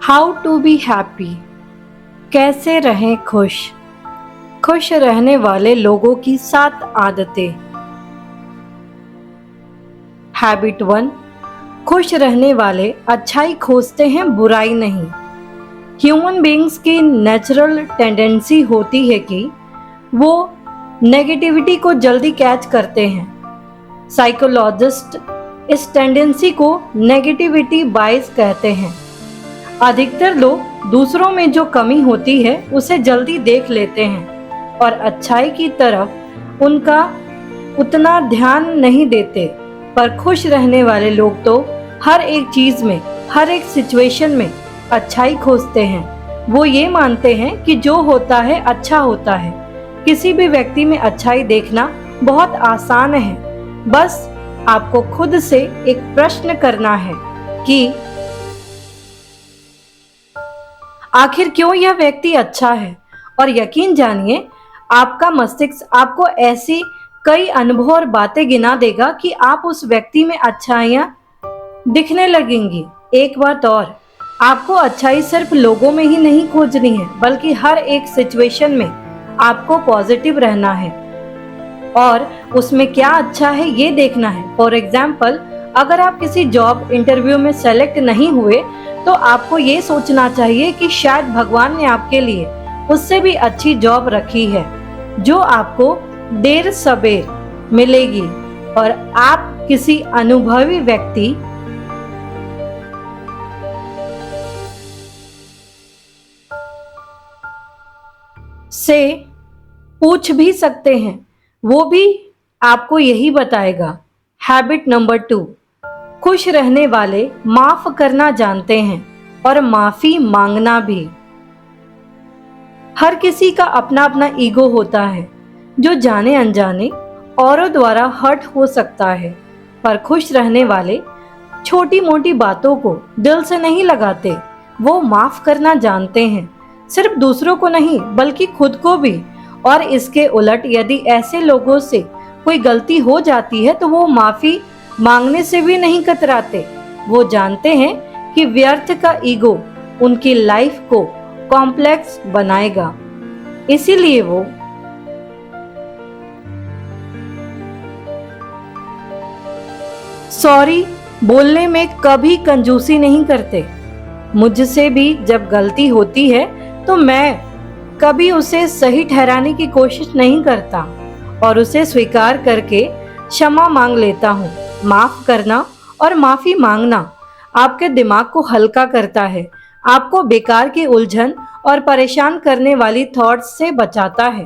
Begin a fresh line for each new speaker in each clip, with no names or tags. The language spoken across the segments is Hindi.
How to be happy. कैसे रहें खुश। खुश रहने वाले लोगों की 7 आदतें। हैबिट 1। खुश रहने वाले अच्छाई खोजते हैं, बुराई नहीं। ह्यूमन बीइंग्स की नेचुरल टेंडेंसी होती है कि वो नेगेटिविटी को जल्दी कैच करते हैं। साइकोलॉजिस्ट इस टेंडेंसी को नेगेटिविटी बायस कहते हैं। अधिकतर लोग दूसरों में जो कमी होती है उसे जल्दी देख लेते हैं और अच्छाई की तरफ उनका उतना ध्यान नहीं देते। पर खुश रहने वाले लोग तो हर एक चीज में, हर एक सिचुएशन में अच्छाई खोजते हैं। वो ये मानते हैं कि जो होता है अच्छा होता है। किसी भी व्यक्ति में अच्छाई देखना बहुत आसान है। बस आपको खुद से एक प्रश्न करना है कि आखिर क्यों यह व्यक्ति अच्छा है। और यकीन जानिए, आपका मस्तिष्क आपको ऐसी कई अनुभव और बातें गिना देगा कि आप उस व्यक्ति में अच्छाइयां दिखने लगेंगी। एक बात और, आपको अच्छाई सिर्फ लोगों में ही नहीं खोजनी है, बल्कि हर एक सिचुएशन में आपको पॉजिटिव रहना है और उसमें क्या अच्छा है ये देखना है। फॉर एग्जाम्पल, अगर आप किसी जॉब इंटरव्यू में सेलेक्ट नहीं हुए तो आपको ये सोचना चाहिए कि शायद भगवान ने आपके लिए उससे भी अच्छी जॉब रखी है, जो आपको देर सबेर मिलेगी और आप किसी अनुभवी व्यक्ति से पूछ भी सकते हैं, वो भी आपको यही बताएगा। Habit number 2। खुश रहने वाले माफ करना जानते हैं और माफी मांगना भी। हर किसी का अपना अपना ईगो होता है जो जाने अनजाने औरों द्वारा हर्ट हो सकता है। पर खुश रहने वाले छोटी मोटी बातों को दिल से नहीं लगाते। वो माफ करना जानते हैं, सिर्फ दूसरों को नहीं बल्कि खुद को भी। और इसके उलट, यदि ऐसे लोगों से कोई गलती हो जाती है तो वो माफी मांगने से भी नहीं कतराते। वो जानते हैं कि व्यर्थ का ईगो उनकी लाइफ को कॉम्प्लेक्स बनाएगा, इसीलिए वो सॉरी बोलने में कभी कंजूसी नहीं करते। मुझसे भी जब गलती होती है तो मैं कभी उसे सही ठहराने की कोशिश नहीं करता और उसे स्वीकार करके क्षमा मांग लेता हूँ। माफ करना और माफी मांगना आपके दिमाग को हल्का करता है, आपको बेकार की उलझन और परेशान करने वाली थॉट्स से बचाता है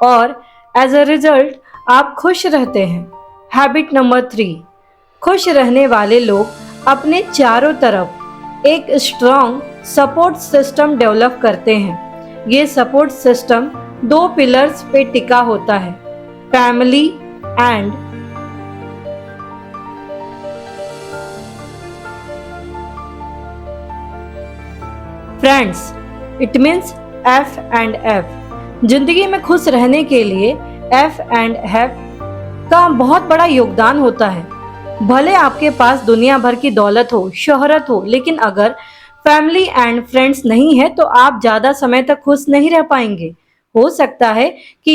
और एज अ रिजल्ट आप खुश रहते हैं। Habit number 3। खुश रहने वाले लोग अपने चारों तरफ एक स्ट्रॉन्ग सपोर्ट सिस्टम डेवलप करते हैं। ये सपोर्ट सिस्टम 2 पिलर्स पे टिका होता है, family and friends. It means F and F. जिंदगी में खुश रहने के लिए एफ एंड एफ का बहुत बड़ा योगदान होता है। भले आपके पास दुनिया भर की दौलत हो, शोहरत हो, लेकिन अगर फैमिली एंड फ्रेंड्स नहीं है तो आप ज्यादा समय तक खुश नहीं रह पाएंगे। हो सकता है कि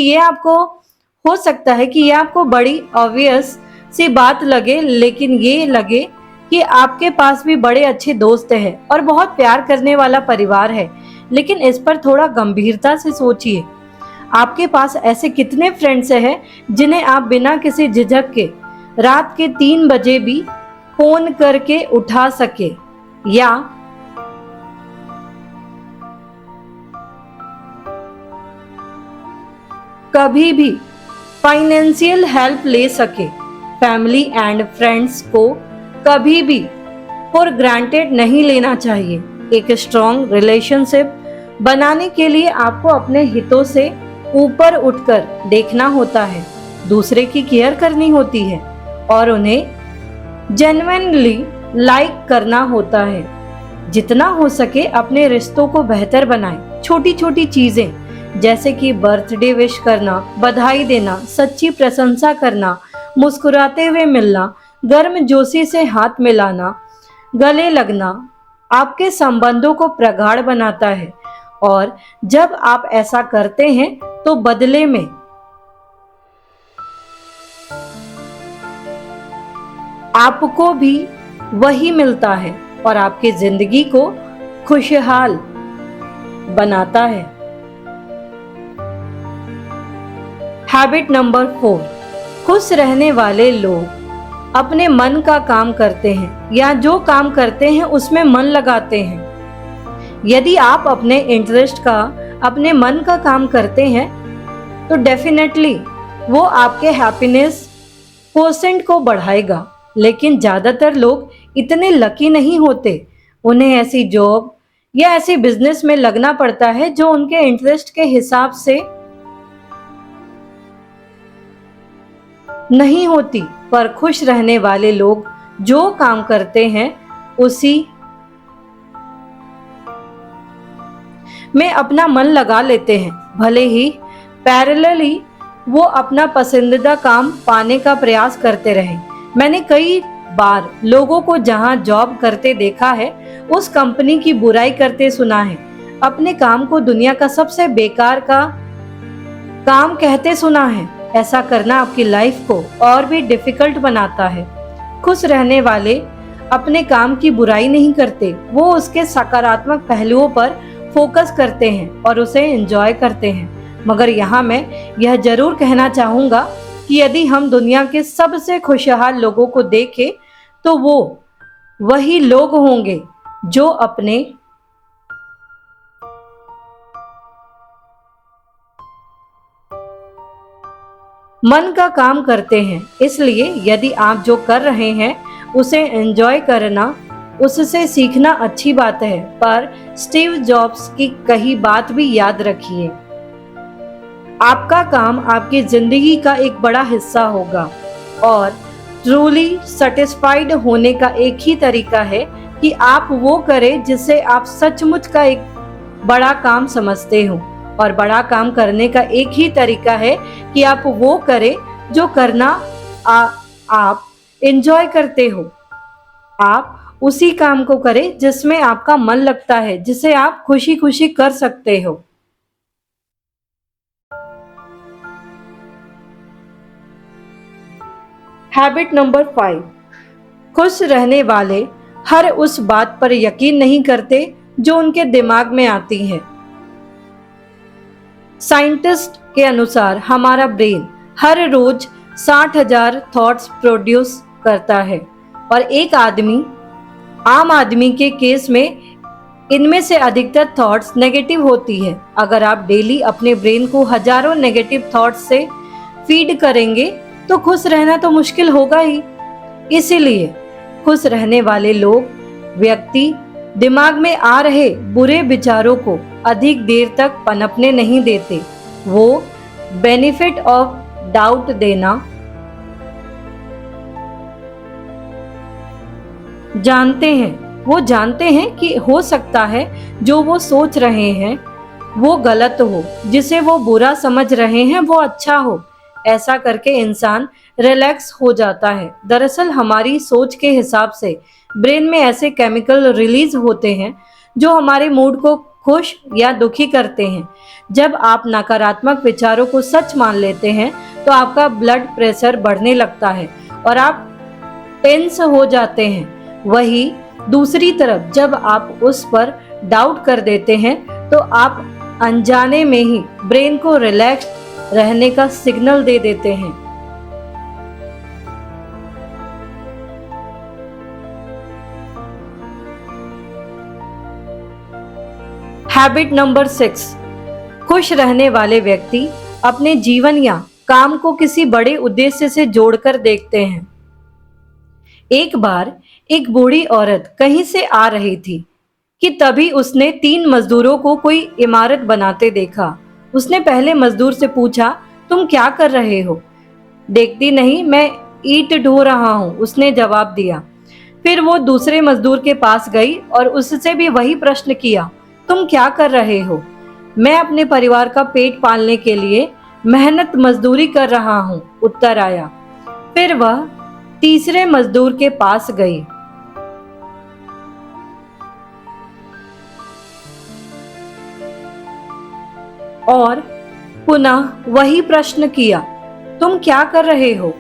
ये आपको बड़ी ऑब्वियस सी बात लगे, लेकिन ये लगे कि आपके पास भी बड़े अच्छे दोस्त हैं और बहुत प्यार करने वाला परिवार है। लेकिन इस पर थोड़ा गंभीरता से सोचिए। आपके पास ऐसे कितने फ्रेंड्स हैं जिन्हें आप बिना किसी झिझक के रात के 3 बजे भी फोन करके उठा सके या कभी भी फाइनेंशियल हेल्प ले सके। फैमिली एंड फ्रेंड्स को कभी भी फॉर ग्रांटेड नहीं लेना चाहिए। एक स्ट्रॉन्ग रिलेशनशिप बनाने के लिए आपको अपने हितों से ऊपर उठकर देखना होता है, दूसरे की केयर करनी होती है और उन्हें जेन्युइनली लाइक करना होता है। जितना हो सके अपने रिश्तों को बेहतर बनाएं। छोटी छोटी चीजें जैसे कि बर्थडे विश करना, बधाई देना, सच्ची प्रशंसा करना, मुस्कुराते हुए मिलना, गर्मजोशी से हाथ मिलाना, गले लगना, आपके संबंधों को प्रगाढ़ बनाता है, और जब आप ऐसा करते हैं तो बदले में आपको भी वही मिलता है और आपकी जिंदगी को खुशहाल बनाता है। हैबिट नंबर 4, खुश रहने वाले लोग अपने मन का काम करते हैं या जो काम करते हैं उसमें मन लगाते हैं। यदि आप अपने इंटरेस्ट का, अपने मन का काम करते हैं तो डेफिनेटली वो आपके हैप्पीनेस परसेंट को बढ़ाएगा। लेकिन ज्यादातर लोग इतने लकी नहीं होते। उन्हें ऐसी जॉब या ऐसे बिजनेस में लगना पड़ता है जो उनके इंटरेस्ट के हिसाब से नहीं होती। पर खुश रहने वाले लोग जो काम करते हैं उसी में अपना मन लगा लेते हैं, भले ही पैरेलली वो अपना पसंदीदा काम पाने का प्रयास करते रहें। मैंने कई बार लोगों को जहां जॉब करते देखा है, उस कंपनी की बुराई करते सुना है, अपने काम को दुनिया का सबसे बेकार का काम कहते सुना है। ऐसा करना आपकी लाइफ को और भी डिफिकल्ट बनाता है। खुश रहने वाले अपने काम की बुराई नहीं करते, वो उसके सकारात्मक पहलुओं पर फोकस करते हैं और उसे एंजॉय करते हैं। मगर यहाँ मैं यह जरूर कहना चाहूंगा कि यदि हम दुनिया के सबसे खुशहाल लोगों को देखें तो वो वही लोग होंगे जो अपने मन का काम करते हैं। इसलिए यदि आप जो कर रहे हैं उसे एंजॉय करना, उससे सीखना अच्छी बात है, पर स्टीव जॉब्स की कही बात भी याद रखिए, आपका काम आपकी जिंदगी का एक बड़ा हिस्सा होगा और ट्रूली सेटिस्फाइड होने का एक ही तरीका है कि आप वो करें जिसे आप सचमुच का एक बड़ा काम समझते हो। और बड़ा काम करने का एक ही तरीका है कि आप वो करें जो करना आप एंजॉय करते हो। आप उसी काम को करें जिसमें आपका मन लगता है, जिसे आप खुशी खुशी कर सकते हो। हैबिट नंबर 5, खुश रहने वाले हर उस बात पर यकीन नहीं करते जो उनके दिमाग में आती है। साइंटिस्ट के अनुसार हमारा ब्रेन हर रोज 60,000 थॉट्स प्रोड्यूस करता है और एक आम आदमी के केस में इनमें से अधिकतर थॉट्स नेगेटिव होती है। अगर आप डेली अपने ब्रेन को हजारों नेगेटिव थॉट्स से फीड करेंगे तो खुश रहना तो मुश्किल होगा ही। इसीलिए खुश रहने वाले व्यक्ति दिमाग में आ रहे बुरे विचारों को अधिक देर तक पनपने नहीं देते। वो बेनिफिट ऑफ डाउट देना जानते हैं। वो जानते हैं कि हो सकता है जो वो सोच रहे हैं वो गलत हो, जिसे वो बुरा समझ रहे हैं वो अच्छा हो। ऐसा करके इंसान रिलैक्स हो जाता है। दरअसल हमारी सोच के हिसाब से ब्रेन में ऐसे केमिकल रिलीज होते हैं जो हमारे मूड को खुश या दुखी करते हैं। जब आप नकारात्मक विचारों को सच मान लेते हैं तो आपका ब्लड प्रेशर बढ़ने लगता है और आप टेंस हो जाते हैं। वही दूसरी तरफ जब आप उस पर डाउट कर देते हैं तो आप अनजाने में ही ब्रेन को रिलैक्स रहने का सिग्नल दे देते हैं। हैबिट नंबर 6, खुश रहने वाले व्यक्ति अपने जीवन या काम को किसी बड़े उद्देश्य से जोड़कर देखते हैं। एक बार एक बूढ़ी औरत कहीं से आ रही थी कि तभी उसने 3 मजदूरों को कोई इमारत बनाते देखा। उसने पहले मजदूर से पूछा, तुम क्या कर रहे हो? देखती नहीं, मैं ईंट ढो रहा हूँ, उसने जवाब दिया। फिर वो दूसरे मजदूर के पास गई और उससे भी वही प्रश्न किया, तुम क्या कर रहे हो? मैं अपने परिवार का पेट पालने के लिए मेहनत मजदूरी कर रहा हूँ, उत्तर आया। फिर वह तीसरे मजदूर के पास गई और पुनः वही प्रश्न किया, तुम क्या कर रहे हो?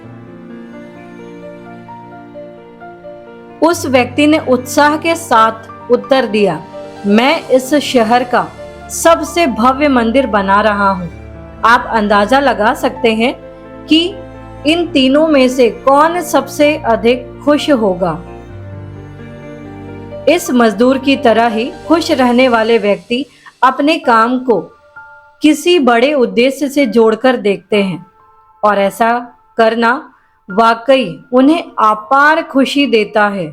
उस व्यक्ति ने उत्साह के साथ उत्तर दिया, मैं इस शहर का सबसे भव्य मंदिर बना रहा हूं। आप अंदाजा लगा सकते हैं कि इन तीनों में से कौन सबसे अधिक खुश होगा। इस मजदूर की तरह ही खुश रहने वाले व्यक्ति अपने काम को किसी बड़े उद्देश्य से जोड़कर देखते हैं और ऐसा करना वाकई उन्हें अपार खुशी देता है।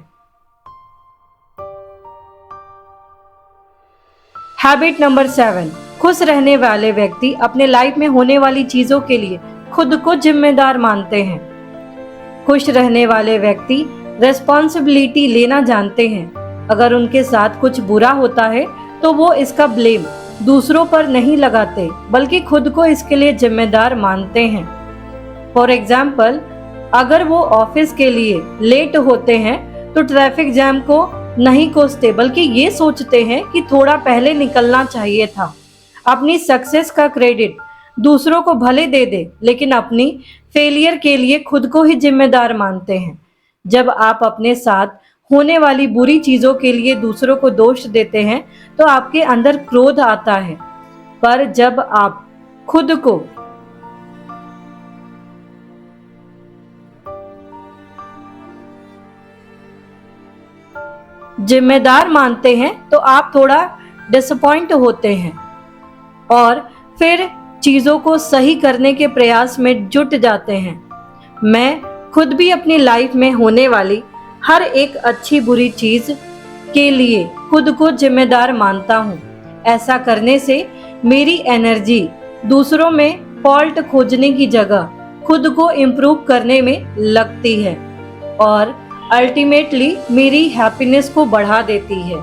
हैबिट नंबर 7, खुश रहने वाले व्यक्ति अपने लाइफ में होने वाली चीजों के लिए खुद को जिम्मेदार मानते हैं। खुश रहने वाले व्यक्ति रेस्पॉन्सिबिलिटी लेना जानते हैं। अगर उनके साथ कुछ बुरा होता है तो वो इसका ब्लेम दूसरों पर नहीं लगाते, बल्कि खुद को इसके लिए जिम्मेदार मानते हैं। फॉर एग्जाम्पल, अगर वो ऑफिस के लिए लेट होते हैं तो ट्रैफिक जैम को नहीं कोसते, बल्कि ये सोचते हैं कि थोड़ा पहले निकलना चाहिए था। अपनी सक्सेस का क्रेडिट दूसरों को भले दे दे, लेकिन अपनी फेलियर के लिए खुद को ही जिम्मेदार मानते हैं। जब आप अपने साथ होने वाली बुरी चीजों के लिए दूसरों को दोष देते हैं तो आपके अंदर क्रोध आता है, पर जब आप खुद को जिम्मेदार मानते हैं तो आप थोड़ा डिसअपॉइंट होते हैं और फिर चीजों को सही करने के प्रयास में जुट जाते हैं। मैं खुद भी अपनी लाइफ में होने वाली हर एक अच्छी बुरी चीज के लिए खुद को जिम्मेदार मानता हूँ। ऐसा करने से मेरी एनर्जी दूसरों में फॉल्ट खोजने की जगह खुद को इम्प्रूव करने में लगती है और अल्टीमेटली मेरी हैप्पीनेस को बढ़ा देती है।